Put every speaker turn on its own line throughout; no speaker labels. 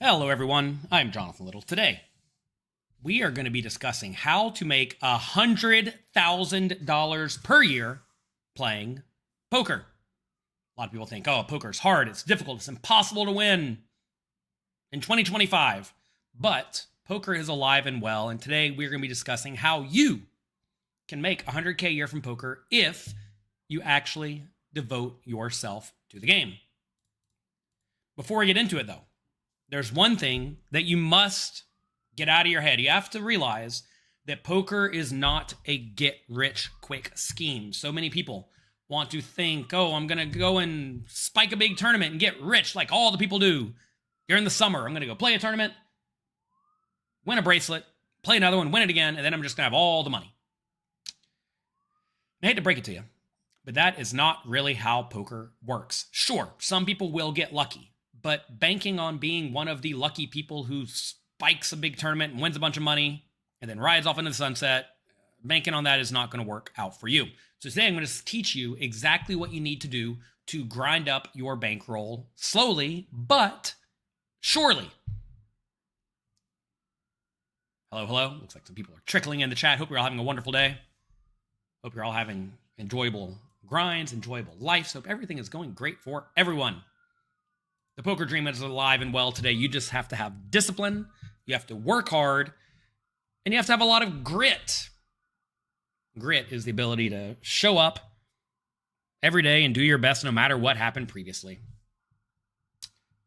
Hello, everyone. I'm Jonathan Little. Today, we are going to be discussing how to make $100,000 per year playing poker. A lot of people think, oh, poker is hard, it's difficult, it's impossible to win in 2025. But poker is alive and well, and today we're going to be discussing how you can make $100K a year from poker if you actually devote yourself to the game. Before we get into it, though, there's one thing that you must get out of your head. You have to realize that poker is not a get-rich-quick scheme. So many people want to think, oh, I'm going to go and spike a big tournament and get rich like all the people do during the summer. I'm going to go play a tournament, win a bracelet, play another one, win it again, and then I'm just going to have all the money. I hate to break it to you, but that is not really how poker works. Sure, some people will get lucky. But banking on being one of the lucky people who spikes a big tournament and wins a bunch of money and then rides off into the sunset, banking on that is not going to work out for you. So today I'm going to teach you exactly what you need to do to grind up your bankroll slowly, but surely. Hello, hello. Looks like some people are trickling in the chat. Hope you're all having a wonderful day. Hope you're all having enjoyable grinds, enjoyable lives. Hope everything is going great for everyone. The poker dream is alive and well today. You just have to have discipline, you have to work hard, and you have to have a lot of grit. Grit is the ability to show up every day and do your best no matter what happened previously.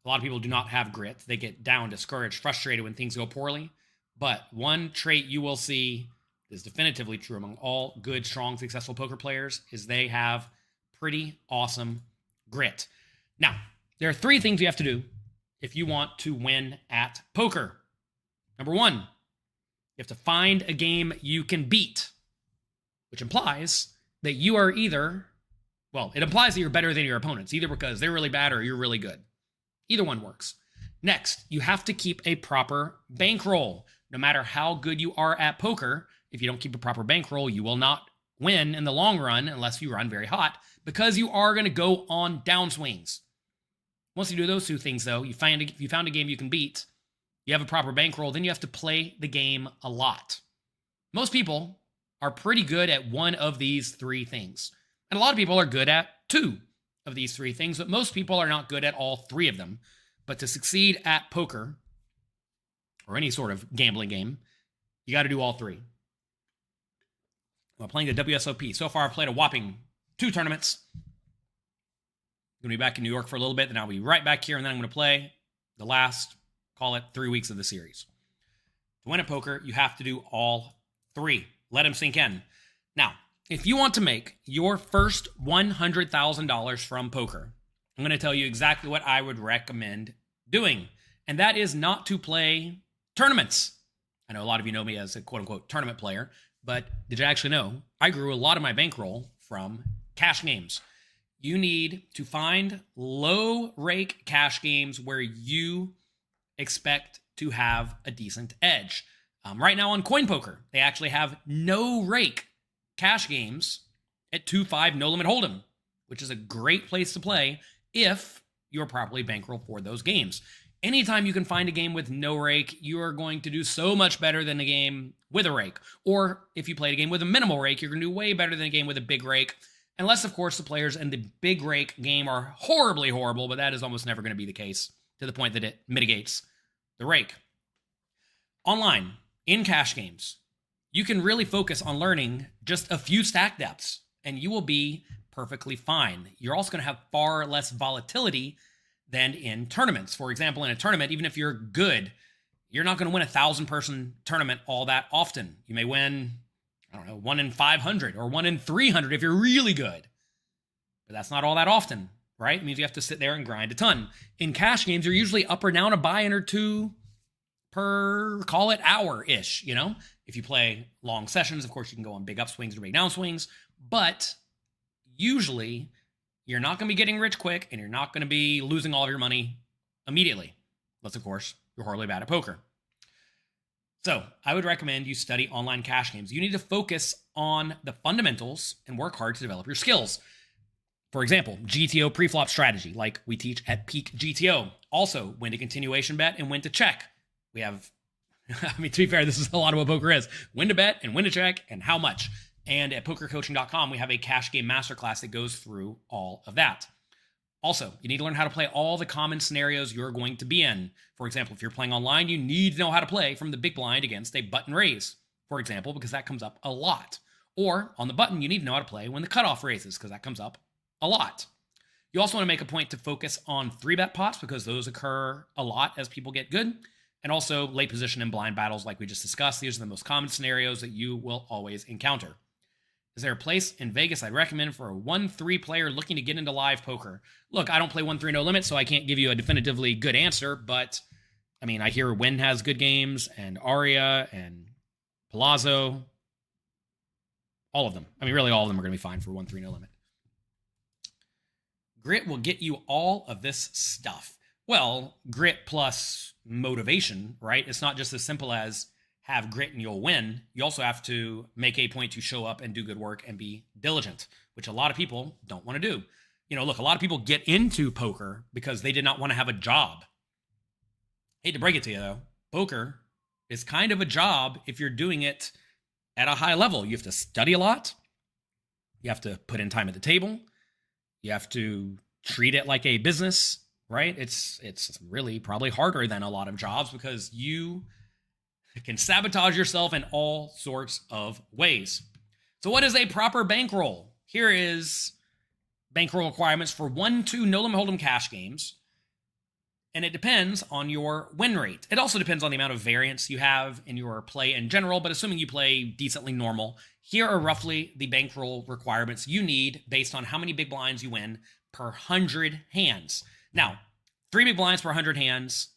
A lot of people do not have grit. They get down, discouraged, frustrated when things go poorly. But one trait you will see is definitively true among all good, strong, successful poker players is they have pretty awesome grit. Now, there are three things you have to do if you want to win at poker. Number one, you have to find a game you can beat, which implies that you are either, well, it implies that you're better than your opponents, either because they're really bad or you're really good. Either one works. Next, you have to keep a proper bankroll. No matter how good you are at poker, if you don't keep a proper bankroll, you will not win in the long run unless you run very hot, because you are going to go on downswings. Once you do those two things, though, you found a game you can beat, you have a proper bankroll, then you have to play the game a lot. Most people are pretty good at one of these three things. And a lot of people are good at two of these three things, but most people are not good at all three of them. But to succeed at poker, or any sort of gambling game, you got to do all three. While playing the WSOP, so far I've played a whopping 2 tournaments. I'm going to be back in New York for a little bit, then I'll be right back here, and then I'm going to play the last, call it 3 weeks of the series. To win at poker, you have to do all 3. Let them sink in. Now, if you want to make your first $100,000 from poker, I'm going to tell you exactly what I would recommend doing, and that is not to play tournaments. I know a lot of you know me as a quote-unquote tournament player, but did you actually know I grew a lot of my bankroll from cash games? You need to find low rake cash games where you expect to have a decent edge. Right now on Coin Poker, they actually have no rake cash games at 2-5 no limit hold'em, which is a great place to play if you're properly bankrolled for those games. Anytime you can find a game with no rake, you are going to do so much better than a game with a rake. Or if you played a game with a minimal rake, you're going to do way better than a game with a big rake. Unless, of course, the players in the big rake game are horribly horrible, but that is almost never going to be the case to the point that it mitigates the rake. Online, in cash games, you can really focus on learning just a few stack depths, and you will be perfectly fine. You're also going to have far less volatility than in tournaments. For example, in a tournament, even if you're good, you're not going to win a 1,000-person tournament all that often. You may win, I don't know, 1 in 500 or 1 in 300 if you're really good. But that's not all that often, right? It means you have to sit there and grind a ton. In cash games, you're usually up or down a buy-in or two per, call it hour-ish, you know? If you play long sessions, of course, you can go on big upswings or big downswings. But usually, you're not going to be getting rich quick, and you're not going to be losing all of your money immediately. Unless, of course, you're horribly bad at poker. So I would recommend you study online cash games. You need to focus on the fundamentals and work hard to develop your skills. For example, GTO preflop strategy, like we teach at Peak GTO. Also, when to continuation bet and when to check. We have, I mean, to be fair, this is a lot of what poker is. When to bet and when to check and how much. And at pokercoaching.com, we have a cash game masterclass that goes through all of that. Also, you need to learn how to play all the common scenarios you're going to be in. For example, if you're playing online, you need to know how to play from the big blind against a button raise, for example, because that comes up a lot. Or on the button, you need to know how to play when the cutoff raises, because that comes up a lot. You also want to make a point to focus on 3-bet pots, because those occur a lot as people get good. And also late position and blind battles like we just discussed. These are the most common scenarios that you will always encounter. Is there a place in Vegas I'd recommend for a 1-3 player looking to get into live poker? Look, I don't play 1-3 no limit, so I can't give you a definitively good answer, but I mean, I hear Wynn has good games, and Aria, and Palazzo, all of them. I mean, really all of them are going to be fine for 1-3 no limit. Grit will get you all of this stuff. Well, grit plus motivation, right? It's not just as simple as have grit and you'll win. You also have to make a point to show up and do good work and be diligent, which a lot of people don't want to do. You know, look, a lot of people get into poker because they did not want to have a job. Hate to break it to you, though. Poker is kind of a job if you're doing it at a high level. You have to study a lot. You have to put in time at the table. You have to treat it like a business, right? It's really probably harder than a lot of jobs because you can sabotage yourself in all sorts of ways. So what is a proper bankroll? Here is bankroll requirements for 1-2 no limit hold'em cash games. And it depends on your win rate. It also depends on the amount of variance you have in your play in general, but assuming you play decently normal, here are roughly the bankroll requirements you need based on how many big blinds you win per 100 hands. Now, 3 big blinds per 100 hands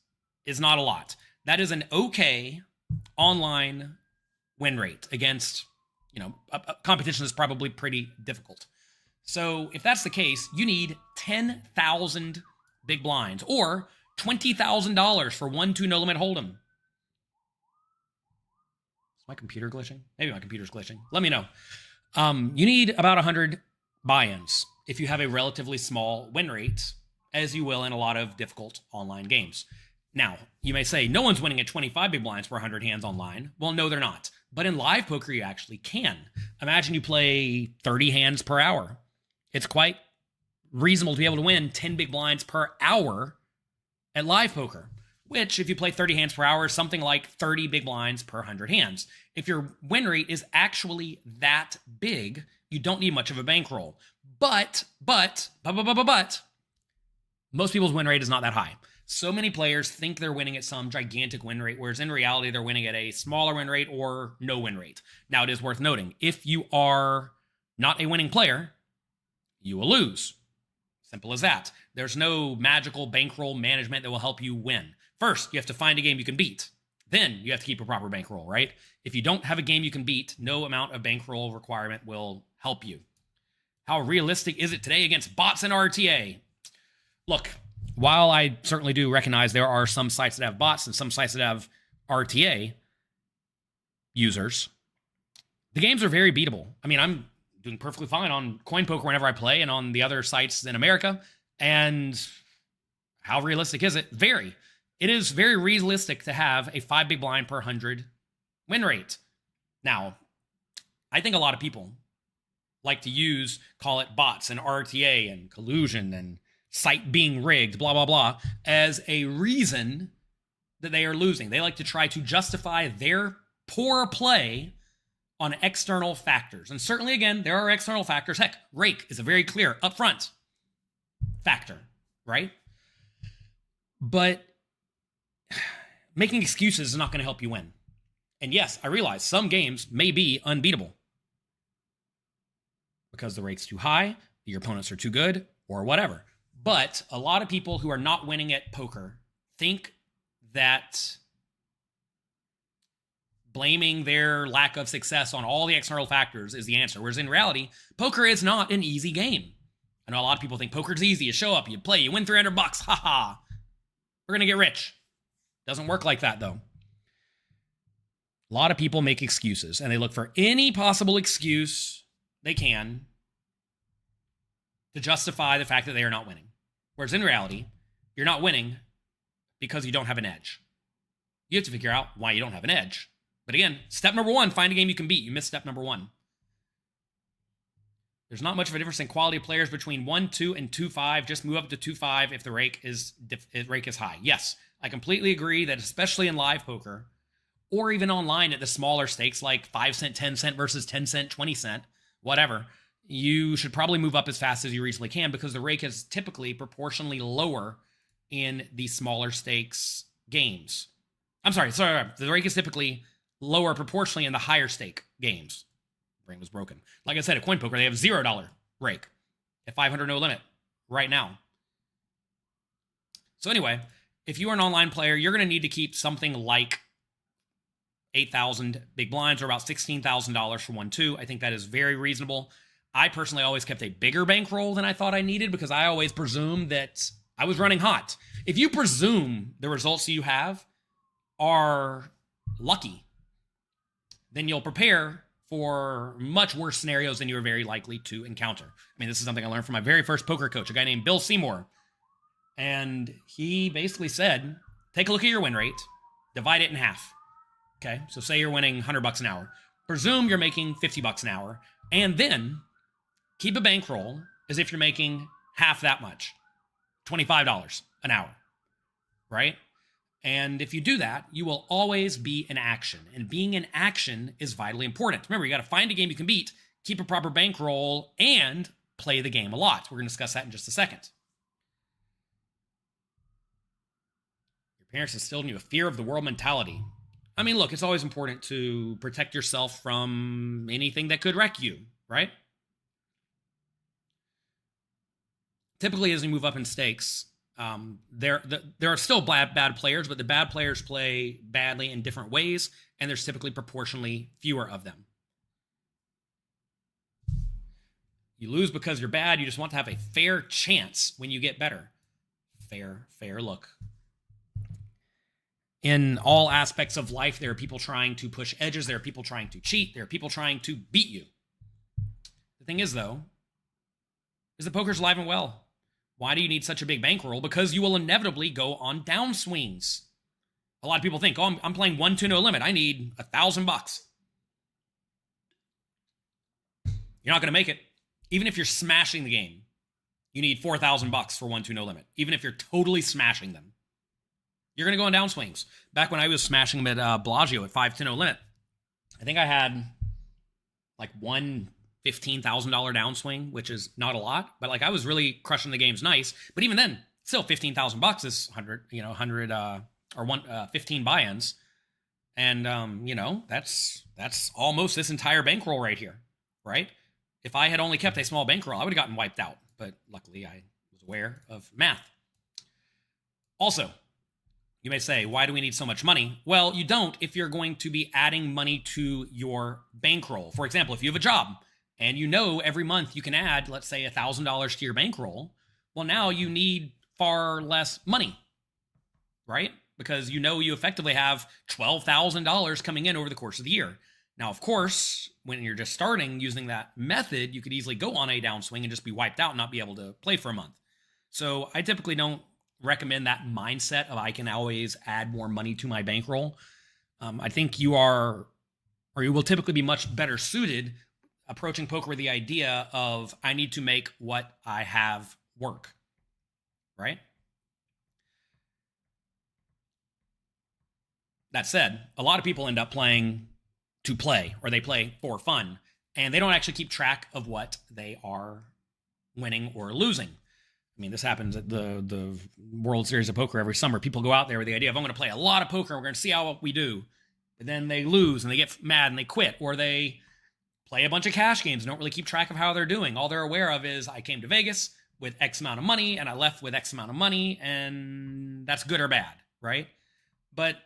is not a lot. That is an okay online win rate against, you know, a competition that's probably pretty difficult. So if that's the case, you need 10,000 big blinds or $20,000 for 1-2 no limit hold'em. Is my computer glitching? Maybe my computer's glitching. Let me know. You need about 100 buy-ins if you have a relatively small win rate, as you will in a lot of difficult online games. Now, you may say, no one's winning at 25 big blinds per 100 hands online. Well, no, they're not. But in live poker, you actually can. Imagine you play 30 hands per hour. It's quite reasonable to be able to win 10 big blinds per hour at live poker, which, if you play 30 hands per hour, is something like 30 big blinds per 100 hands. If your win rate is actually that big, you don't need much of a bankroll. But, most people's win rate is not that high. So many players think they're winning at some gigantic win rate, whereas in reality, they're winning at a smaller win rate or no win rate. Now, it is worth noting, if you are not a winning player, you will lose. Simple as that. There's no magical bankroll management that will help you win. First, you have to find a game you can beat. Then you have to keep a proper bankroll, right? If you don't have a game you can beat, no amount of bankroll requirement will help you. How realistic is it today against bots and RTA? Look, while I certainly do recognize there are some sites that have bots and some sites that have RTA users, the games are very beatable. I mean, I'm doing perfectly fine on Coin Poker whenever I play and on the other sites in America. And how realistic is it? Very. It is very realistic to have a 5 big blind per 100 win rate. Now, I think a lot of people like to call it bots and RTA and collusion and site being rigged, blah, blah, blah, as a reason that they are losing. They like to try to justify their poor play on external factors. And certainly, again, there are external factors. Heck, rake is a very clear upfront factor, right? But making excuses is not going to help you win. And yes, I realize some games may be unbeatable because the rake's too high, your opponents are too good, or whatever. But a lot of people who are not winning at poker think that blaming their lack of success on all the external factors is the answer. Whereas in reality, poker is not an easy game. I know a lot of people think poker's easy. You show up, you play, you win $300. Ha ha. We're going to get rich. Doesn't work like that, though. A lot of people make excuses, and they look for any possible excuse they can to justify the fact that they are not winning. Whereas in reality, you're not winning because you don't have an edge. You have to figure out why you don't have an edge. But again, step number one, find a game you can beat. You missed step number one. There's not much of a difference in quality of players between 1-2 and 2-5. Just move up to 2-5 if the rake is high. Yes, I completely agree that especially in live poker, or even online at the smaller stakes like 5 cent, 10 cent versus 10 cent, 20 cent, whatever, you should probably move up as fast as you reasonably can because the rake is typically proportionally lower in the smaller stakes games. I'm sorry. The rake is typically lower proportionally in the higher stake games. Brain was broken. Like I said, at Coin Poker, they have $0 rake at 500 no limit right now. So anyway, if you are an online player, you're going to need to keep something like 8,000 big blinds or about $16,000 for 1-2. I think that is very reasonable. I personally always kept a bigger bankroll than I thought I needed because I always presumed that I was running hot. If you presume the results you have are lucky, then you'll prepare for much worse scenarios than you're very likely to encounter. I mean, this is something I learned from my very first poker coach, a guy named Bill Seymour. And he basically said, take a look at your win rate, divide it in half. Okay, so say you're winning $100 an hour. Presume you're making $50 an hour, and then keep a bankroll as if you're making half that much, $25 an hour, right? And if you do that, you will always be in action. And being in action is vitally important. Remember, you got to find a game you can beat, keep a proper bankroll, and play the game a lot. We're going to discuss that in just a second. Your parents instilled in you a fear of the world mentality. I mean, look, it's always important to protect yourself from anything that could wreck you, right? Typically, as you move up in stakes, there are still bad players, but the bad players play badly in different ways, and there's typically proportionally fewer of them. You lose because you're bad. You just want to have a fair chance when you get better. Fair look. In all aspects of life, there are people trying to push edges. There are people trying to cheat. There are people trying to beat you. The thing is, though, is that poker's alive and well. Why do you need such a big bankroll? Because you will inevitably go on downswings. A lot of people think, oh, I'm playing 1-2 no limit. I need $1,000. You're not going to make it. Even if you're smashing the game, you need $4,000 for 1-2 no limit. Even if you're totally smashing them. You're going to go on downswings. Back when I was smashing them at Bellagio at 5-10 no limit, I think I had like one $15,000 downswing, which is not a lot, but like I was really crushing the games nice. But even then, still $15,000 is 15 buy-ins, and that's almost this entire bankroll right here, right? If I had only kept a small bankroll, I would have gotten wiped out. But luckily, I was aware of math. Also, you may say, why do we need so much money? Well, you don't if you're going to be adding money to your bankroll. For example, if you have a job and you know every month you can add, let's say, $1,000 to your bankroll, well, now you need far less money, right? Because you know you effectively have $12,000 coming in over the course of the year. Now, of course, when you're just starting using that method, you could easily go on a downswing and just be wiped out and not be able to play for a month. So I typically don't recommend that mindset of I can always add more money to my bankroll. I think you will typically be much better suited approaching poker with the idea of I need to make what I have work, right? That said, a lot of people end up playing to play, or they play for fun, and they don't actually keep track of what they are winning or losing. I mean, this happens at the World Series of Poker every summer. People go out there with the idea of, I'm going to play a lot of poker, and we're going to see how we do. But then they lose, and they get mad, and they quit. Or they play a bunch of cash games and don't really keep track of how they're doing. All they're aware of is, I came to Vegas with X amount of money, and I left with X amount of money, and that's good or bad, right? But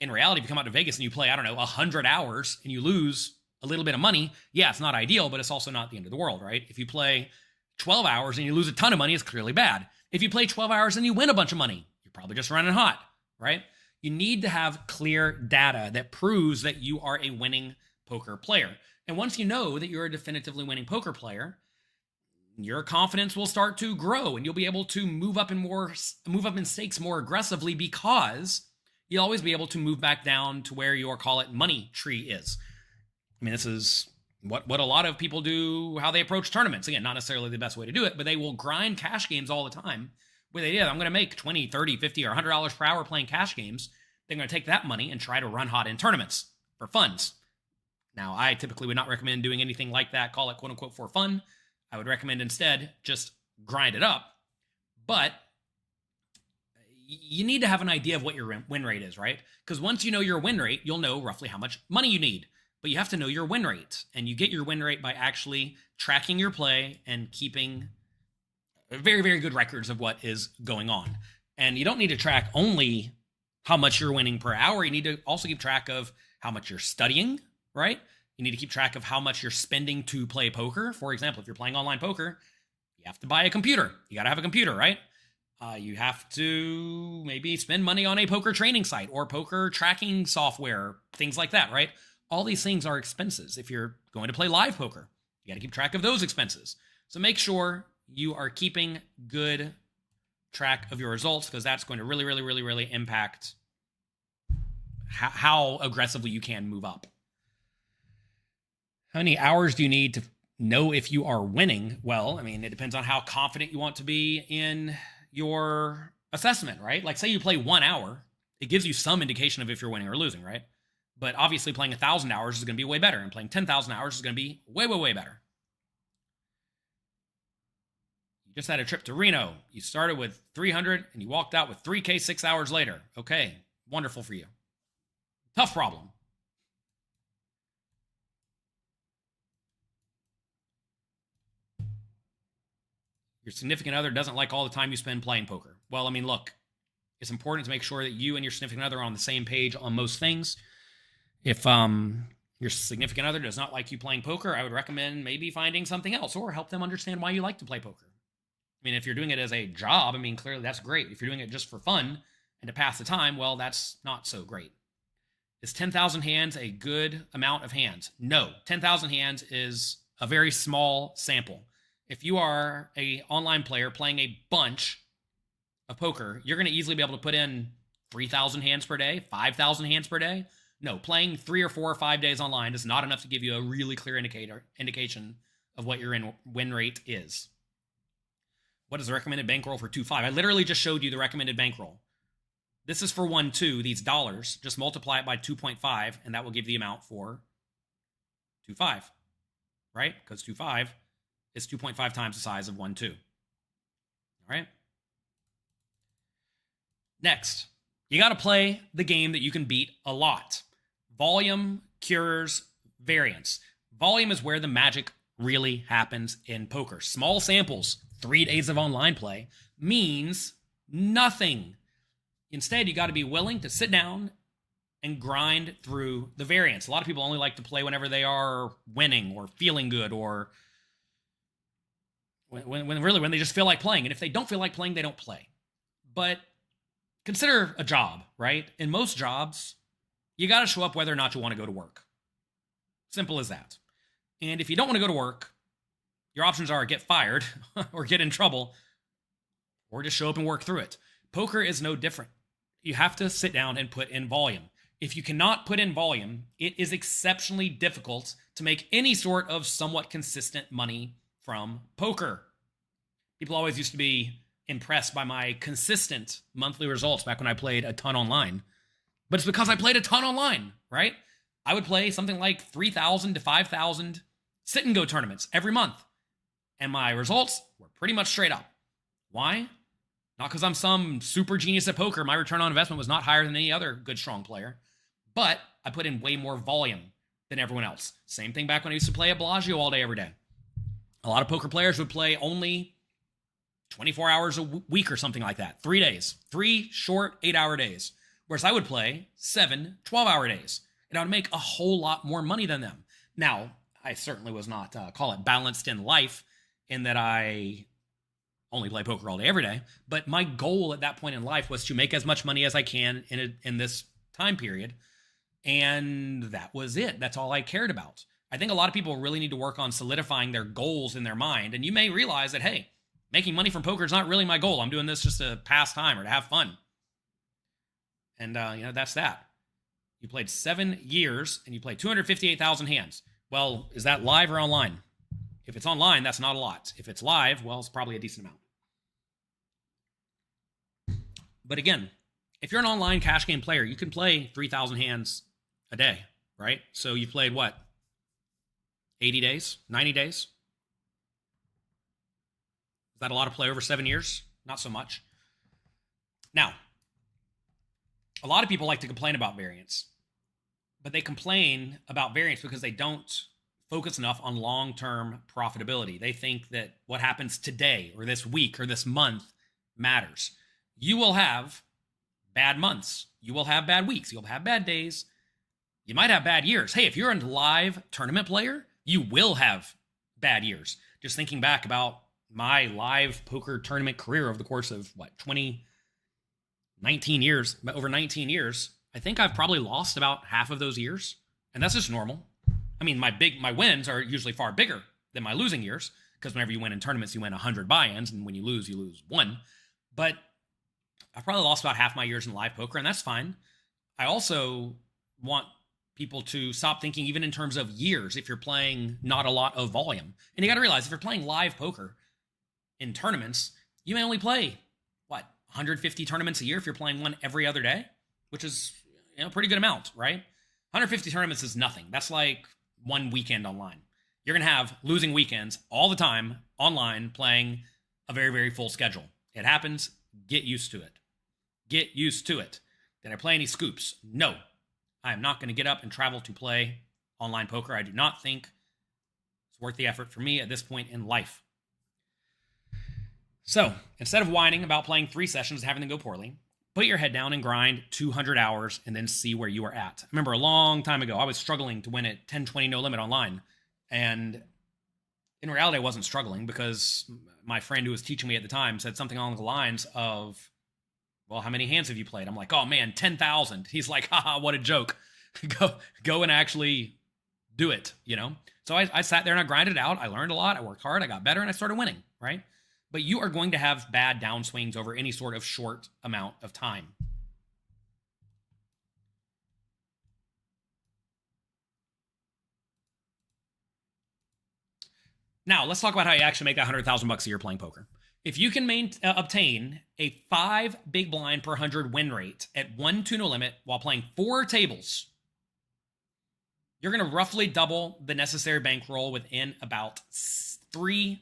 in reality, if you come out to Vegas and you play, 100 hours, and you lose a little bit of money, yeah, it's not ideal, but it's also not the end of the world, right? If you play 12 hours and you lose a ton of money, it's clearly bad. If you play 12 hours and you win a bunch of money, you're probably just running hot, right? You need to have clear data that proves that you are a winning poker player. And once you know that you're a definitively winning poker player, your confidence will start to grow and you'll be able to move up in stakes more aggressively, because you'll always be able to move back down to where your, call it, money tree is. I mean, this is what a lot of people do, how they approach tournaments. Again, not necessarily the best way to do it, but they will grind cash games all the time with the idea, I'm going to make 20, 30, 50, or $100 per hour playing cash games. They're going to take that money and try to run hot in tournaments for funds. Now, I typically would not recommend doing anything like that, call it quote unquote for fun. I would recommend instead just grind it up. But you need to have an idea of what your win rate is, right? Because once you know your win rate, you'll know roughly how much money you need. But you have to know your win rate. And you get your win rate by actually tracking your play and keeping very, very good records of what is going on. And you don't need to track only how much you're winning per hour. You need to also keep track of how much you're studying, right? You need to keep track of how much you're spending to play poker. For example, if you're playing online poker, you have to buy a computer. You got to have a computer, right? You have to maybe spend money on a poker training site or poker tracking software, things like that, right? All these things are expenses. If you're going to play live poker, you got to keep track of those expenses. So make sure you are keeping good track of your results, because that's going to really, really, really, really impact how aggressively you can move up. How many hours do you need to know if you are winning? Well, I mean, it depends on how confident you want to be in your assessment, right? Like, say you play 1 hour, it gives you some indication of if you're winning or losing, right? But obviously playing 1,000 hours is going to be way better, and playing 10,000 hours is going to be way, way, way better. You just had a trip to Reno. You started with 300 and you walked out with 3K 6 hours later. Okay, wonderful for you. Tough problem. Your significant other doesn't like all the time you spend playing poker. Well, I mean, look, it's important to make sure that you and your significant other are on the same page on most things. If your significant other does not like you playing poker, I would recommend maybe finding something else, or help them understand why you like to play poker. I mean, if you're doing it as a job, I mean, clearly that's great. If you're doing it just for fun and to pass the time, well, that's not so great. Is 10,000 hands a good amount of hands? No, 10,000 hands is a very small sample. If you are an online player playing a bunch of poker, you're going to easily be able to put in 3,000 hands per day, 5,000 hands per day. No, playing 3 or 4 or 5 days online is not enough to give you a really clear indication of what your win rate is. What is the recommended bankroll for 2.5? I literally just showed you the recommended bankroll. This is for 1.2, these dollars. Just multiply it by 2.5, and that will give the amount for 2.5, right? Because 2.5 is 2.5 times the size of 1.2. All right? Next, you got to play the game that you can beat a lot. Volume cures variance. Volume is where the magic really happens in poker. Small samples, 3 days of online play, means nothing. Instead, you got to be willing to sit down and grind through the variance. A lot of people only like to play whenever they are winning or feeling good, or when they just feel like playing. And if they don't feel like playing, they don't play. But consider a job, right? In most jobs, you got to show up whether or not you want to go to work. Simple as that. And if you don't want to go to work, your options are get fired or get in trouble, or just show up and work through it. Poker is no different. You have to sit down and put in volume. If you cannot put in volume, it is exceptionally difficult to make any sort of somewhat consistent money from poker. People always used to be impressed by my consistent monthly results back when I played a ton online. But it's because I played a ton online, right? I would play something like 3,000 to 5,000 sit-and-go tournaments every month. And my results were pretty much straight up. Why? Not because I'm some super genius at poker. My return on investment was not higher than any other good, strong player. But I put in way more volume than everyone else. Same thing back when I used to play at Bellagio all day, every day. A lot of poker players would play only 24 hours a week or something like that. 3 days. 3 short 8-hour days. Whereas I would play 7 12-hour days. And I would make a whole lot more money than them. Now, I certainly was not, call it balanced in life, in that I only play poker all day, every day. But my goal at that point in life was to make as much money as I can in this time period. And that was it. That's all I cared about. I think a lot of people really need to work on solidifying their goals in their mind. And you may realize that, hey, making money from poker is not really my goal. I'm doing this just to pass time or to have fun. And, that's that. You played 7 years and you played 258,000 hands. Well, is that live or online? If it's online, that's not a lot. If it's live, well, it's probably a decent amount. But again, if you're an online cash game player, you can play 3,000 hands a day, right? So you played what? 80 days? 90 days? Is that a lot of play over 7 years? Not so much. Now, a lot of people like to complain about variance, but they complain about variance because they don't focus enough on long-term profitability. They think that what happens today or this week or this month matters. You will have bad months. You will have bad weeks. You'll have bad days. You might have bad years. Hey, if you're a live tournament player, you will have bad years. Just thinking back about my live poker tournament career over the course of, 19 years, over 19 years, I think I've probably lost about half of those years. And that's just normal. I mean, my wins are usually far bigger than my losing years, because whenever you win in tournaments, you win 100 buy-ins, and when you lose 1. But I've probably lost about half my years in live poker, and that's fine. I also want people to stop thinking even in terms of years if you're playing not a lot of volume. And you got to realize, if you're playing live poker in tournaments, you may only play, 150 tournaments a year if you're playing one every other day, which is a pretty good amount, right? 150 tournaments is nothing. That's like one weekend online. You're going to have losing weekends all the time online playing a very, very full schedule. It happens. Get used to it. Get used to it. Did I play any scoops? No. I am not going to get up and travel to play online poker. I do not think it's worth the effort for me at this point in life. So, instead of whining about playing 3 sessions and having them go poorly, put your head down and grind 200 hours and then see where you are at. I remember a long time ago, I was struggling to win at 10-20 no limit online. And in reality, I wasn't struggling because my friend who was teaching me at the time said something along the lines of, well, how many hands have you played? I'm like, oh man, 10,000. He's like, haha, what a joke. Go and actually do it, So I sat there and I grinded it out. I learned a lot. I worked hard. I got better and I started winning, right? But you are going to have bad downswings over any sort of short amount of time. Now, let's talk about how you actually make that $100,000 a year playing poker. If you can obtain a 5 big blind per 100 win rate at 1-2 no limit while playing 4 tables, you're going to roughly double the necessary bankroll within about 3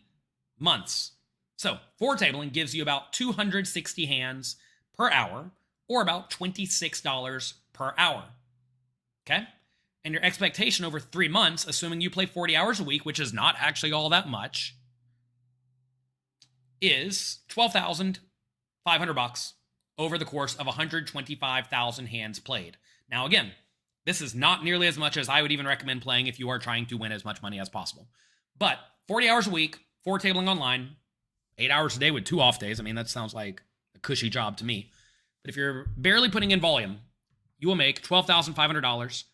months. So 4 tabling gives you about 260 hands per hour, or about $26 per hour. Okay? And your expectation over 3 months, assuming you play 40 hours a week, which is not actually all that much, is $12,500 over the course of 125,000 hands played. Now, again, this is not nearly as much as I would even recommend playing if you are trying to win as much money as possible. But 40 hours a week, 4 tabling online, 8 hours a day with 2 off days. I mean, that sounds like a cushy job to me. But if you're barely putting in volume, you will make $12,500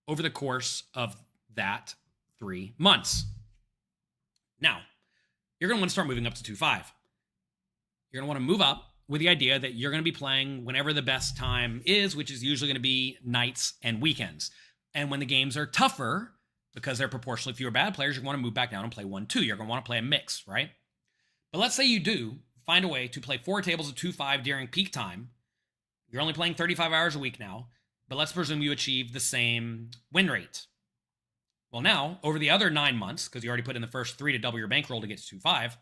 over the course of that 3 months. Now, you're going to want to start moving up to 2.5. You're going to want to move up with the idea that you're going to be playing whenever the best time is, which is usually going to be nights and weekends. And when the games are tougher, because they're proportionally fewer bad players, you're going to want to move back down and play 1-2. You're going to want to play a mix, right? But let's say you do find a way to play 4 tables of 2.5 during peak time. You're only playing 35 hours a week now, but let's presume you achieve the same win rate. Well, now, over the other 9 months, because you already put in the first 3 to double your bankroll to get to 2.5,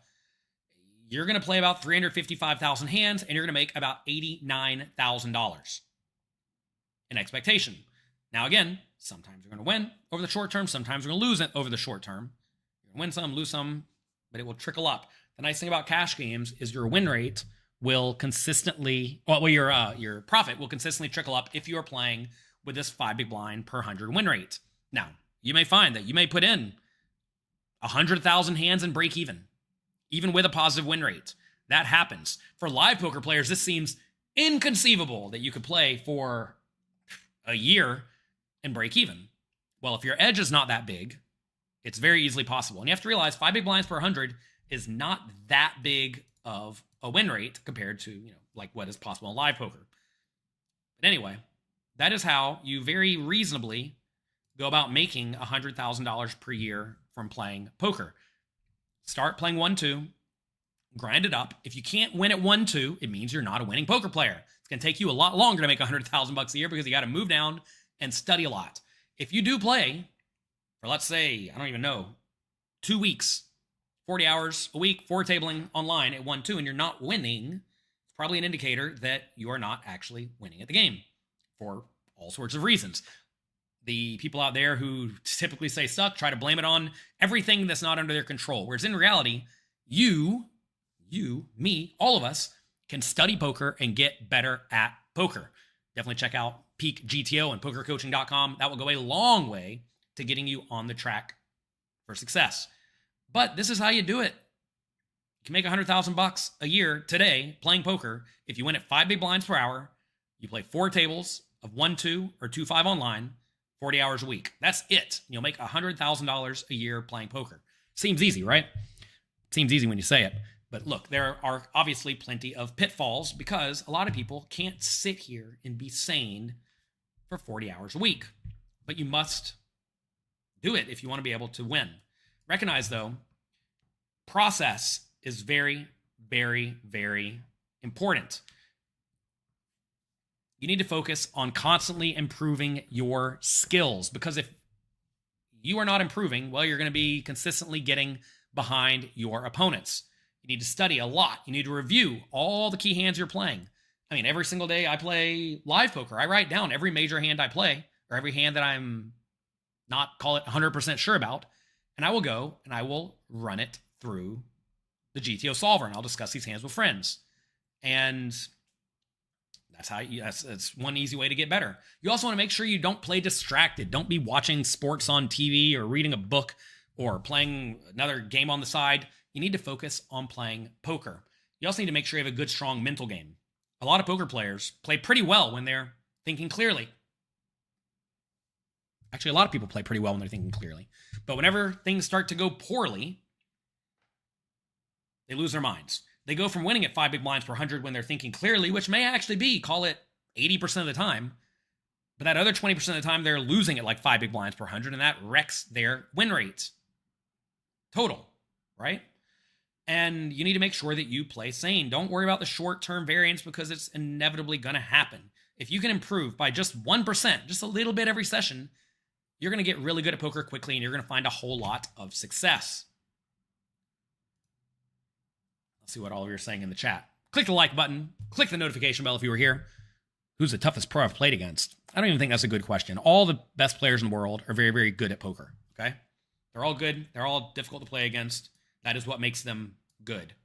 you're going to play about 355,000 hands, and you're going to make about $89,000 in expectation. Now, again, sometimes you're going to win over the short term. Sometimes you're going to lose it over the short term. You're going to win some, lose some, but it will trickle up. The nice thing about cash games is your win rate will consistently, your profit will consistently trickle up if you are playing with this 5 big blind per 100 win rate. Now, you may find that you may put in 100,000 hands and break even with a positive win rate. That happens. For live poker players, this seems inconceivable that you could play for a year and break even. Well, if your edge is not that big, it's very easily possible. And you have to realize 5 big blinds per 100 is not that big of a win rate compared to, like what is possible in live poker. But anyway, that is how you very reasonably go about making $100,000 per year from playing poker. Start playing 1-2, grind it up. If you can't win at 1-2, it means you're not a winning poker player. It's going to take you a lot longer to make $100,000 a year because you got to move down and study a lot. If you do play for, let's say, I don't even know, 2 weeks, 40 hours a week, 4 tabling online at 1-2, and you're not winning, it's probably an indicator that you are not actually winning at the game for all sorts of reasons. The people out there who typically say suck try to blame it on everything that's not under their control. Whereas in reality, you, me, all of us can study poker and get better at poker. Definitely check out Peak GTO and pokercoaching.com. That will go a long way to getting you on the track for success. But this is how you do it. You can make $100,000 a year today playing poker if you win at 5 big blinds per hour. You play 4 tables of 1-2 or 2-5 online, 40 hours a week. That's it. You'll make $100,000 a year playing poker. Seems easy, right? Seems easy when you say it. But look, there are obviously plenty of pitfalls because a lot of people can't sit here and be sane for 40 hours a week. But you must do it if you want to be able to win. Recognize, though, process is very, very, very important. You need to focus on constantly improving your skills because if you are not improving, well, you're going to be consistently getting behind your opponents. You need to study a lot. You need to review all the key hands you're playing. I mean, every single day I play live poker. I write down every major hand I play or every hand that I'm not, call it 100% sure about. And I will go and I will run it through the GTO solver and I'll discuss these hands with friends. And that's one easy way to get better. You also want to make sure you don't play distracted. Don't be watching sports on TV or reading a book or playing another game on the side. You need to focus on playing poker. You also need to make sure you have a good, strong mental game. A lot of poker players play pretty well when they're thinking clearly. Actually, a lot of people play pretty well when they're thinking clearly. But whenever things start to go poorly, they lose their minds. They go from winning at 5 big blinds per 100 when they're thinking clearly, which may actually be, call it 80% of the time. But that other 20% of the time, they're losing at like 5 big blinds per 100, and that wrecks their win rates. Total, right? And you need to make sure that you play sane. Don't worry about the short-term variance because it's inevitably going to happen. If you can improve by just 1%, just a little bit every session, you're going to get really good at poker quickly, and you're going to find a whole lot of success. See what all of you are saying in the chat. Click the like button. Click the notification bell if you were here. Who's the toughest pro I've played against? I don't even think that's a good question. All the best players in the world are very, very good at poker. Okay? They're all good. They're all difficult to play against. That is what makes them good.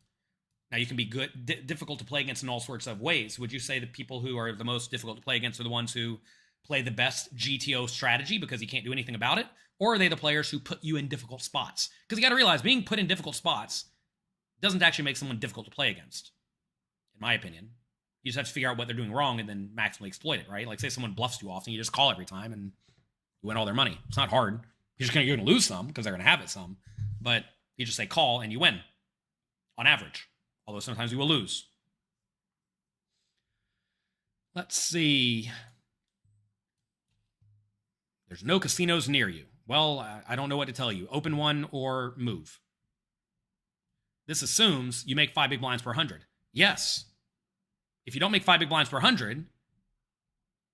Now, you can be good, difficult to play against in all sorts of ways. Would you say the people who are the most difficult to play against are the ones who play the best GTO strategy because you can't do anything about it? Or are they the players who put you in difficult spots? Because you got to realize being put in difficult spots doesn't actually make someone difficult to play against, in my opinion. You just have to figure out what they're doing wrong and then maximally exploit it, right? Like, say someone bluffs too often, you just call every time and you win all their money. It's not hard. You're going to lose some because they're going to have it some, but you just say call and you win on average, although sometimes you will lose. Let's see. There's no casinos near you. Well, I don't know what to tell you. Open one or move. This assumes you make 5 big blinds per 100. Yes. If you don't make 5 big blinds per 100,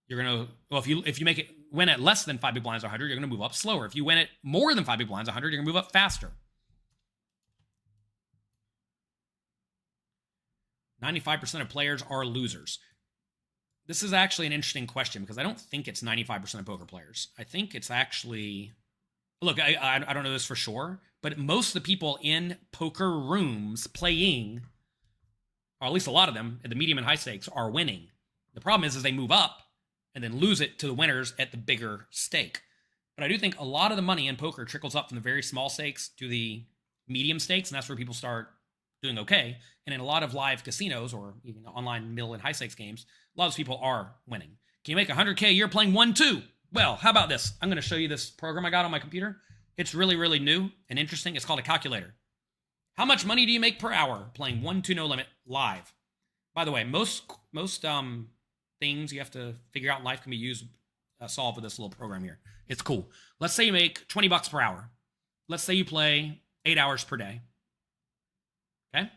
you're going to, well, if you make it win at less than 5 big blinds per 100, you're going to move up slower. If you win at more than 5 big blinds per 100, you're going to move up faster. 95% of players are losers. This is actually an interesting question because I don't think it's 95% of poker players. I think it's actually, look, I don't know this for sure, but most of the people in poker rooms playing, or at least a lot of them at the medium and high stakes, are winning. The problem is they move up and then lose it to the winners at the bigger stake. But I do think a lot of the money in poker trickles up from the very small stakes to the medium stakes, and that's where people start doing okay. And in a lot of live casinos or even online middle and high stakes games, a lot of those people are winning. Can you make 100K a year playing 1-2? Well, how about this? I'm going to show you this program I got on my computer. It's really, really new and interesting. It's called a calculator. How much money do you make per hour playing 1 to no limit live? By the way, most things you have to figure out in life can be solved with this little program here. It's cool. Let's say you make $20 per hour. Let's say you play 8 hours per day. Okay?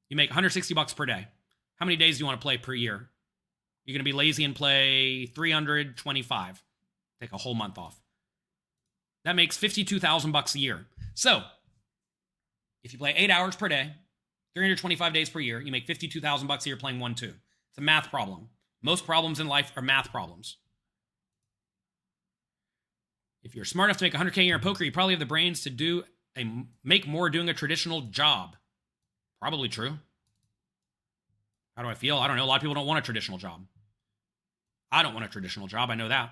You make $160 per day. How many days do you want to play per year? You're going to be lazy and play 325. Take a whole month off. That makes $52,000 a year. So, if you play 8 hours per day, 325 days per year, you make $52,000 a year playing 1-2. It's a math problem. Most problems in life are math problems. If you're smart enough to make $100K a year in poker, you probably have the brains to make more doing a traditional job. Probably true. How do I feel? I don't know. A lot of people don't want a traditional job. I don't want a traditional job. I know that.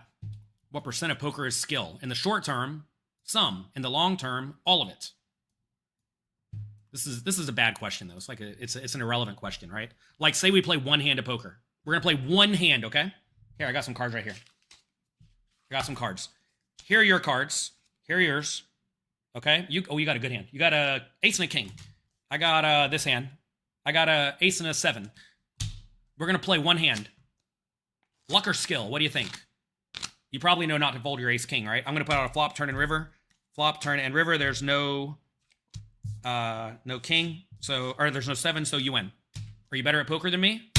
What percent of poker is skill? In the short term, some. In the long term, all of it. This is a bad question though. It's like it's an irrelevant question, right? Like say we play one hand of poker. We're gonna play one hand, okay? Here, I got some cards right here. I got some cards. Here are your cards. Here are yours. Okay? You got a good hand. You got a ace and a king. I got this hand. I got a ace and a 7. We're gonna play one hand. Luck or skill? What do you think? You probably know not to fold your ace king, right? I'm gonna put out a flop, turn, and river. Flop, turn, and river. There's no king, or there's no 7, so you win. Are you better at poker than me?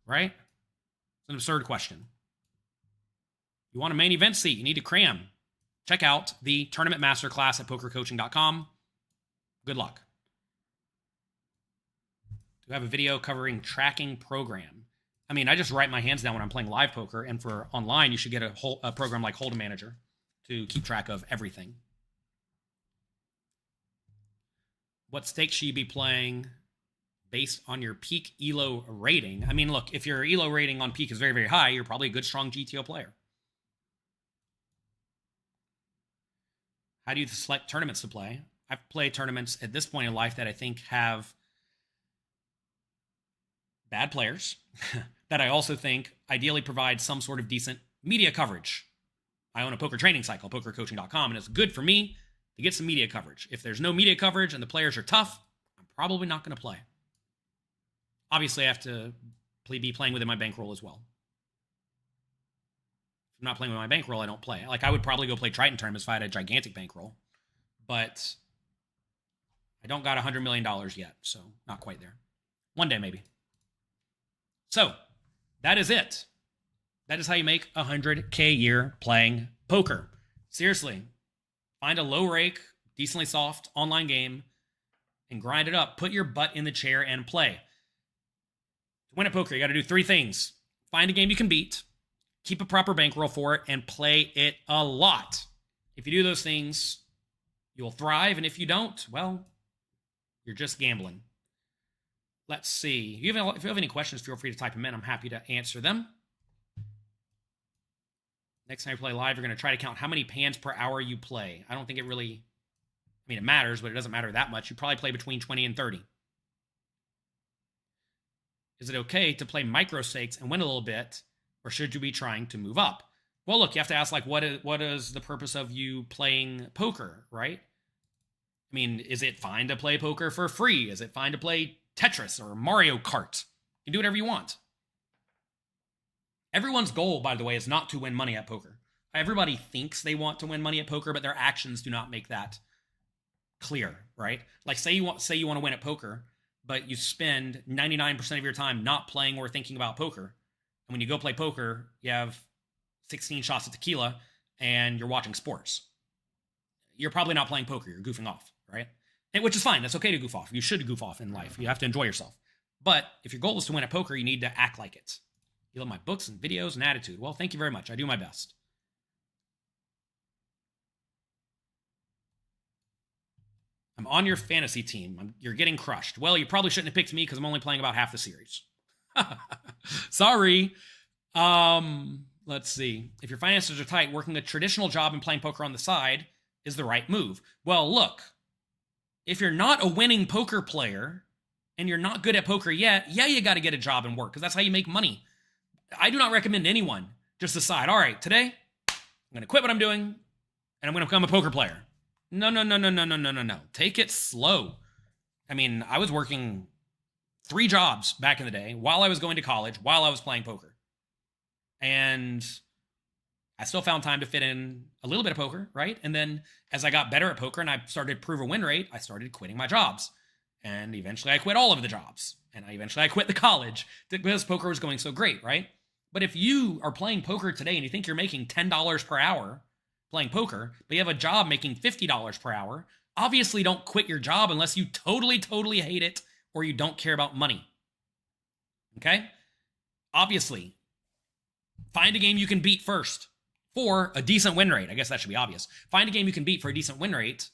Right? It's an absurd question. You want a main event seat, you need to cram. Check out the tournament masterclass at pokercoaching.com. Good luck. Do I have a video covering tracking program? I mean, I just write my hands down when I'm playing live poker, and for online, you should get a program like Hold'em Manager to keep track of everything. What stakes should you be playing based on your peak ELO rating? I mean, look, if your ELO rating on peak is very, very high, you're probably a good, strong GTO player. How do you select tournaments to play? I've played tournaments at this point in life that I think have bad players that I also think ideally provide some sort of decent media coverage. I own a poker training site called pokercoaching.com, and it's good for me to get some media coverage. If there's no media coverage and the players are tough, I'm probably not going to play. Obviously, I have to be playing within my bankroll as well. If I'm not playing with my bankroll, I don't play. Like, I would probably go play Triton tournaments if I had a gigantic bankroll. But I don't got $100 million yet, so not quite there. One day, maybe. So, that is it. That is how you make $100K a year playing poker. Seriously. Find a low rake, decently soft online game, and grind it up. Put your butt in the chair and play. To win at poker, you got to do 3 things. Find a game you can beat, keep a proper bankroll for it, and play it a lot. If you do those things, you'll thrive, and if you don't, well, you're just gambling. Let's see. If you have any questions, feel free to type them in. I'm happy to answer them. Next time you play live, you're going to try to count how many pans per hour you play. I don't think it really, it matters, but it doesn't matter that much. You probably play between 20 and 30. Is it okay to play micro stakes and win a little bit, or should you be trying to move up? Well, look, you have to ask, like, what is the purpose of you playing poker, right? I mean, is it fine to play poker for free? Is it fine to play Tetris or Mario Kart? You can do whatever you want. Everyone's goal, by the way, is not to win money at poker. Everybody thinks they want to win money at poker, but their actions do not make that clear, right? Like, say you want to win at poker, but you spend 99% of your time not playing or thinking about poker. And when you go play poker, you have 16 shots of tequila and you're watching sports. You're probably not playing poker. You're goofing off, right? Which is fine. That's okay to goof off. You should goof off in life. You have to enjoy yourself. But if your goal is to win at poker, you need to act like it. You love my books and videos and attitude. Well, thank you very much. I do my best. I'm on your fantasy team. You're getting crushed. Well, you probably shouldn't have picked me because I'm only playing about half the series. Sorry. Let's see. If your finances are tight, working a traditional job and playing poker on the side is the right move. Well, look. If you're not a winning poker player and you're not good at poker yet, yeah, you got to get a job and work because that's how you make money. I do not recommend anyone just decide, all right, today I'm going to quit what I'm doing, and I'm going to become a poker player. No, no, no, no, no, no, no, no, no. Take it slow. I mean, I was working 3 jobs back in the day while I was going to college, while I was playing poker. And I still found time to fit in a little bit of poker, right? And then as I got better at poker and I started to prove a win rate, I started quitting my jobs. And eventually I quit all of the jobs. And I quit the college because poker was going so great, right? But if you are playing poker today and you think you're making $10 per hour playing poker, but you have a job making $50 per hour, obviously don't quit your job unless you totally, totally hate it or you don't care about money. Okay? Obviously, find a game you can beat first for a decent win rate. I guess that should be obvious. Find a game you can beat for a decent win rate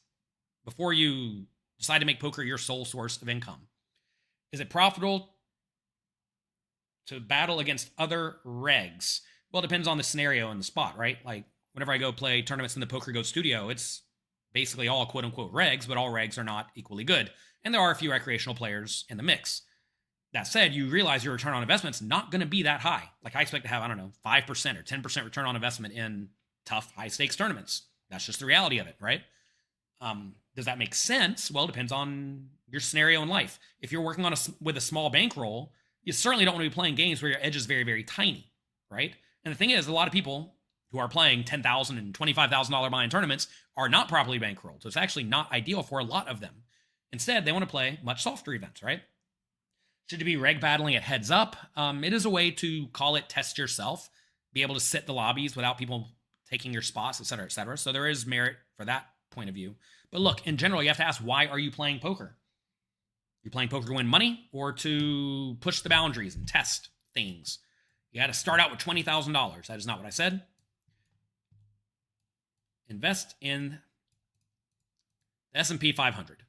before you decide to make poker your sole source of income. Is it profitable to battle against other regs? Well, it depends on the scenario and the spot, right? Like whenever I go play tournaments in the Poker Go studio, it's basically all quote unquote regs, but all regs are not equally good. And there are a few recreational players in the mix. That said, you realize your return on investment's not going to be that high. Like I expect to have, 5% or 10% return on investment in tough, high stakes tournaments. That's just the reality of it, right? Does that make sense? Well, it depends on your scenario in life. If you're working with a small bankroll, you certainly don't want to be playing games where your edge is very, very tiny, right? And the thing is, a lot of people who are playing $10,000 and $25,000 buy-in tournaments are not properly bankrolled. So it's actually not ideal for a lot of them. Instead, they want to play much softer events, right? Should you be reg battling at heads up? It is a way to call it test yourself, be able to sit the lobbies without people taking your spots, et cetera, et cetera. So there is merit for that point of view. But look, in general, you have to ask, why are you playing poker? You're playing poker to win money or to push the boundaries and test things. You got to start out with $20,000. That is not what I said. Invest in the S&P 500.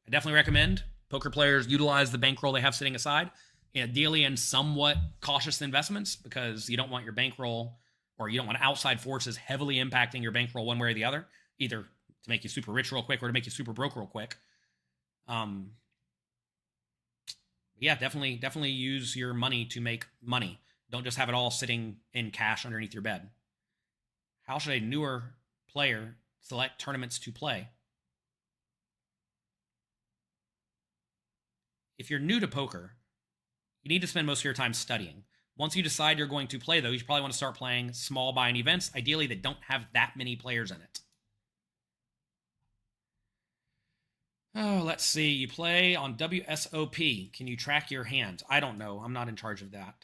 I definitely recommend poker players utilize the bankroll they have sitting aside, ideally in somewhat cautious investments, because you don't want your bankroll, or you don't want outside forces heavily impacting your bankroll one way or the other, either to make you super rich real quick or to make you super broke real quick. Yeah, definitely use your money to make money. Don't just have it all sitting in cash underneath your bed. How should a newer player select tournaments to play? If you're new to poker, you need to spend most of your time studying. Once you decide you're going to play, though, you probably want to start playing small buy-in events, ideally that don't have that many players in it. Oh, let's see. You play on WSOP. Can you track your hand? I don't know. I'm not in charge of that.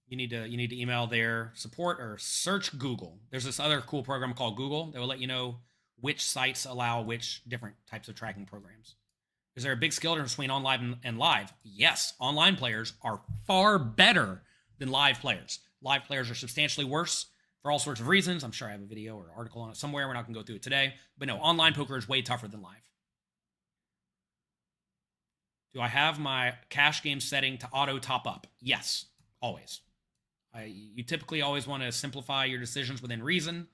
You need to email their support or search Google. There's this other cool program called Google that will let you know which sites allow which different types of tracking programs. Is there a big skill difference between online and live? Yes, online players are far better than live players. Live players are substantially worse for all sorts of reasons. I'm sure I have a video or article on it somewhere. We're not going to go through it today. But no, online poker is way tougher than live. Do I have my cash game setting to auto top up? Yes, always. You typically always want to simplify your decisions within reason.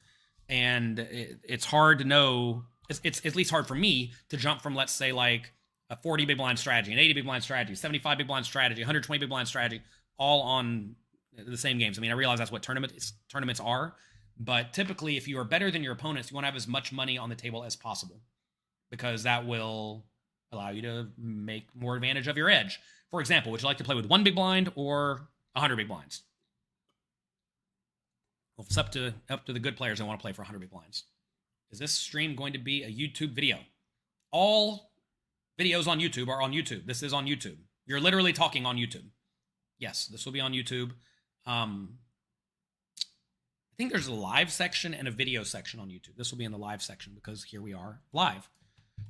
And it's hard to know. It's at least hard for me to jump from, let's say, like a 40 big blind strategy, an 80 big blind strategy, 75 big blind strategy, 120 big blind strategy, all on the same games. I mean, I realize that's what tournaments are, but typically if you are better than your opponents, you want to have as much money on the table as possible, because that will allow you to make more advantage of your edge. For example, would you like to play with 1 big blind or 100 big blinds? Well, it's up to the good players that want to play for 100 big blinds. Is this stream going to be a YouTube video? All videos on YouTube are on YouTube. This is on YouTube. You're literally talking on YouTube. Yes, this will be on YouTube. I think there's a live section and a video section on YouTube. This will be in the live section because here we are live.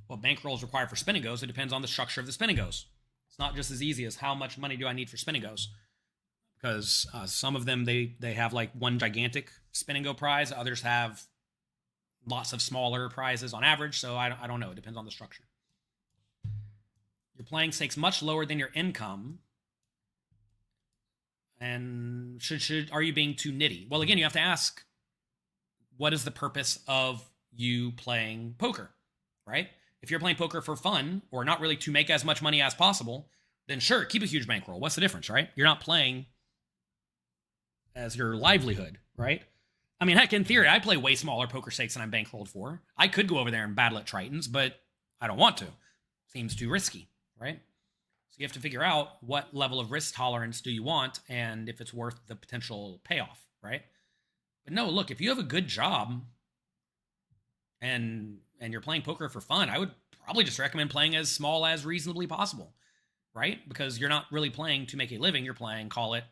What bankroll is required for spin and goes, it depends on the structure of the spin and goes. It's not just as easy as how much money do I need for spin and goes, because some of them, they have like one gigantic spin and go prize. Others have lots of smaller prizes on average. So I don't know. It depends on the structure. Your playing stakes much lower than your income. And are you being too nitty? Well, again, you have to ask, what is the purpose of you playing poker, right? If you're playing poker for fun or not really to make as much money as possible, then sure, keep a huge bankroll. What's the difference, right? You're not playing as your livelihood, right? I mean, heck, in theory, I play way smaller poker stakes than I'm bankrolled for. I could go over there and battle at Tritons, but I don't want to. Seems too risky, right? So you have to figure out what level of risk tolerance do you want and if it's worth the potential payoff, right? But no, look, if you have a good job and you're playing poker for fun, I would probably just recommend playing as small as reasonably possible, right? Because you're not really playing to make a living, you're playing, call it,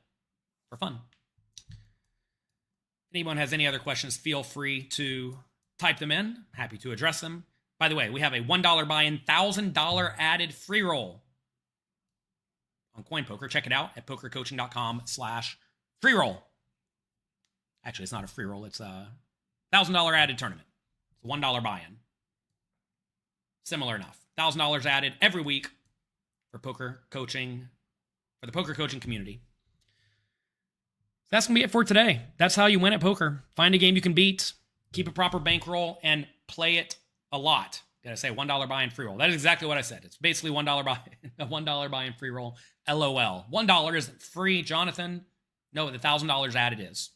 for fun. If anyone has any other questions, feel free to type them in. Happy to address them. By the way, we have a $1 buy-in, $1,000 added free roll on Coin Poker. Check it out at pokercoaching.com/free roll. Actually, it's not a free roll. It's a $1,000 added tournament. It's a $1 buy-in. Similar enough. $1,000 added every week for poker coaching, for the poker coaching community. So that's going to be it for today. That's how you win at poker. Find a game you can beat, keep a proper bankroll, and play it a lot. Did I say $1 buy-in free roll? That is exactly what I said. It's basically $1 buy-in, a $1 buy-in free roll. LOL. $1 isn't free, Jonathan. No, the $1,000 added is.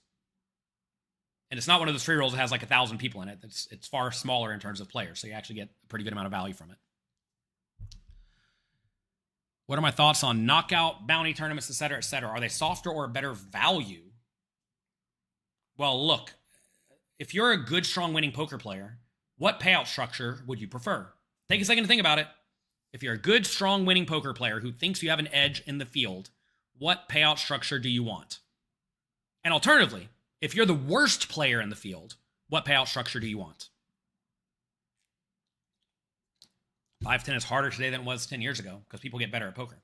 And it's not one of those free rolls that has like 1,000 people in it. It's far smaller in terms of players, so you actually get a pretty good amount of value from it. What are my thoughts on knockout, bounty tournaments, etc., etc.? Are they softer or better value? Well, look, if you're a good, strong winning poker player, what payout structure would you prefer? Take a second to think about it. If you're a good, strong winning poker player who thinks you have an edge in the field, what payout structure do you want? And alternatively, if you're the worst player in the field, what payout structure do you want? 5-10 is harder today than it was 10 years ago because people get better at poker.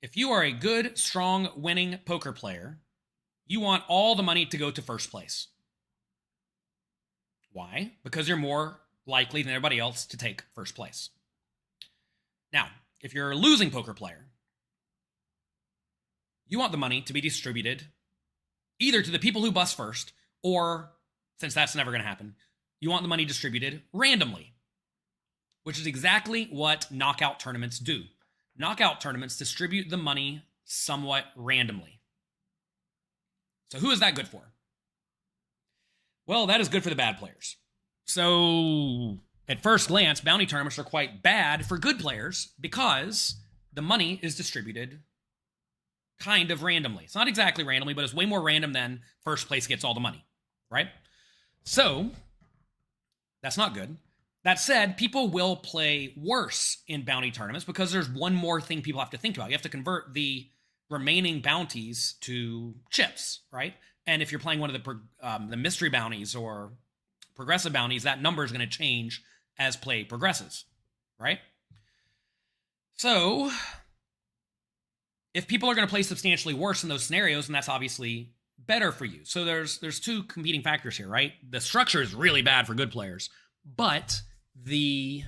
If you are a good, strong, winning poker player, you want all the money to go to first place. Why? Because you're more likely than everybody else to take first place. Now, if you're a losing poker player, you want the money to be distributed either to the people who bust first, or, since that's never going to happen, you want the money distributed randomly, which is exactly what knockout tournaments do. Knockout tournaments distribute the money somewhat randomly. So who is that good for? Well, that is good for the bad players. So at first glance, bounty tournaments are quite bad for good players because the money is distributed kind of randomly. It's not exactly randomly, but it's way more random than first place gets all the money, right? So that's not good. That said, people will play worse in bounty tournaments because there's one more thing people have to think about. You have to convert the remaining bounties to chips, right? And if you're playing one of the mystery bounties or progressive bounties, that number is going to change as play progresses, right? So if people are going to play substantially worse in those scenarios, then that's obviously better for you. So there's two competing factors here, right? The structure is really bad for good players, but the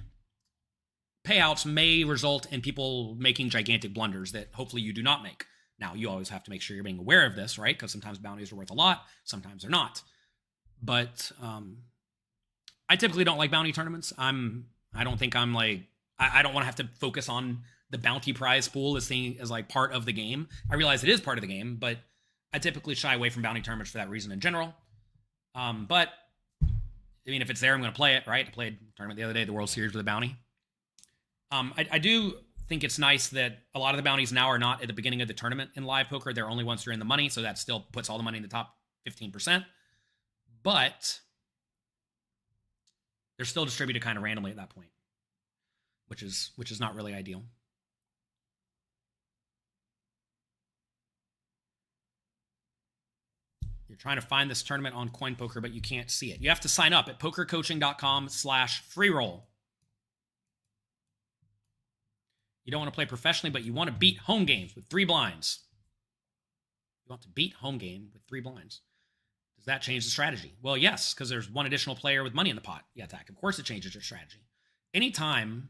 payouts may result in people making gigantic blunders that hopefully you do not make. Now, you always have to make sure you're being aware of this, right? Because sometimes bounties are worth a lot, sometimes they're not. But I typically don't like bounty tournaments. I don't think I'm like, I don't want to have to focus on the bounty prize pool as like part of the game. I realize it is part of the game, but I typically shy away from bounty tournaments for that reason in general. But I mean, if it's there, I'm going to play it, right? I played a tournament the other day, the World Series with a bounty. I do think it's nice that a lot of the bounties now are not at the beginning of the tournament in live poker. They're only once you're in the money, so that still puts all the money in the top 15%. But they're still distributed kind of randomly at that point, which is not really ideal. You're trying to find this tournament on Coin Poker, but you can't see it. You have to sign up at pokercoaching.com/freeroll. You don't want to play professionally, but you want to beat home games with 3 blinds. You want to beat home game with 3 blinds. Does that change the strategy? Well, yes, because there's one additional player with money in the pot. You attack. Of course it changes your strategy. Anytime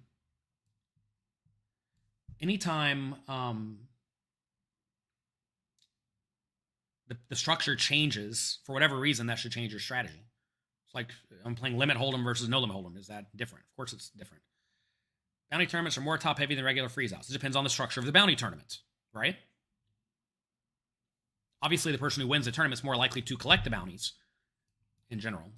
the structure changes, for whatever reason, that should change your strategy. It's like I'm playing limit hold'em versus no limit hold'em. Is that different? Of course it's different. Bounty tournaments are more top-heavy than regular freeze-outs. It depends on the structure of the bounty tournament, right? Obviously, the person who wins the tournament is more likely to collect the bounties in general.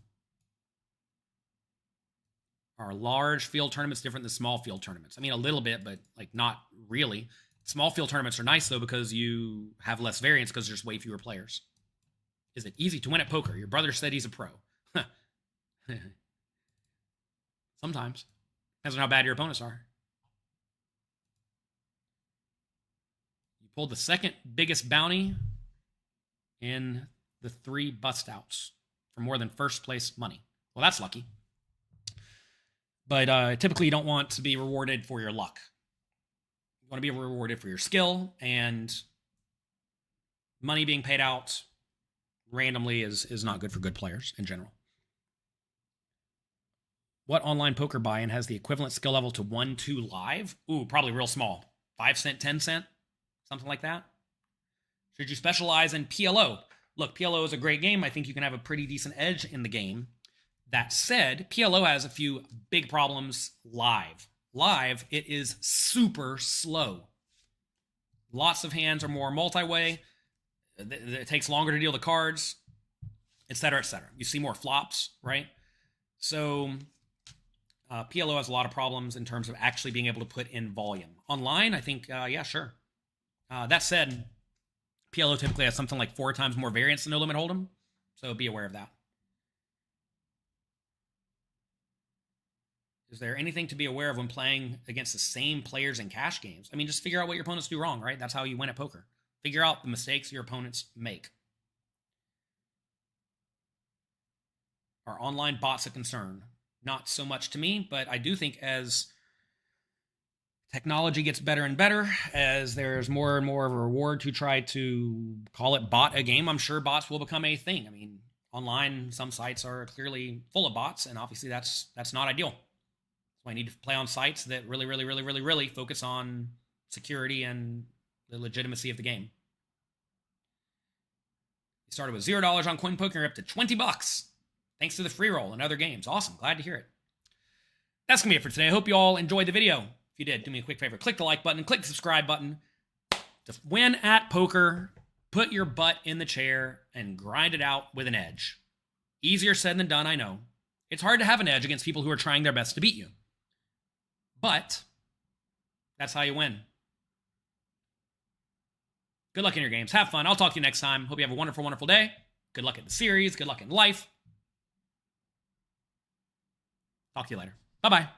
Are large field tournaments different than small field tournaments? I mean, a little bit, but like not really. Small field tournaments are nice, though, because you have less variance because there's way fewer players. Is it easy to win at poker? Your brother said he's a pro. Sometimes. Depends on how bad your opponents are. You pulled the second biggest bounty in the 3 bust outs for more than first place money. Well, that's lucky. But typically you don't want to be rewarded for your luck. You want to be rewarded for your skill, and money being paid out randomly is not good for good players in general. What online poker buy-in has the equivalent skill level to 1-2 live? Ooh, probably real small. 5 cent, 10 cent, something like that. Should you specialize in PLO? Look, PLO is a great game. I think you can have a pretty decent edge in the game. That said, PLO has a few big problems live. Live, it is super slow. Lots of hands are more multi-way. It takes longer to deal the cards, et cetera, et cetera. You see more flops, right? So PLO has a lot of problems in terms of actually being able to put in volume. Online, I think, yeah, sure. That said, PLO typically has something like 4 times more variance than No Limit Hold'em, so be aware of that. Is there anything to be aware of when playing against the same players in cash games? I mean, just figure out what your opponents do wrong, right? That's how you win at poker. Figure out the mistakes your opponents make. Are online bots a concern? Not so much to me, but I do think as technology gets better and better, as there's more and more of a reward to try to call it bot a game, I'm sure bots will become a thing. I mean, online, some sites are clearly full of bots, and obviously that's not ideal. So I need to play on sites that really focus on security and the legitimacy of the game. You started with $0 on Coin Poker, up to $20. Thanks to the free roll and other games. Awesome. Glad to hear it. That's going to be it for today. I hope you all enjoyed the video. If you did, do me a quick favor. Click the like button and click the subscribe button. To win at poker, put your butt in the chair and grind it out with an edge. Easier said than done, I know. It's hard to have an edge against people who are trying their best to beat you. But that's how you win. Good luck in your games. Have fun. I'll talk to you next time. Hope you have a wonderful, wonderful day. Good luck in the series. Good luck in life. Talk to you later. Bye-bye.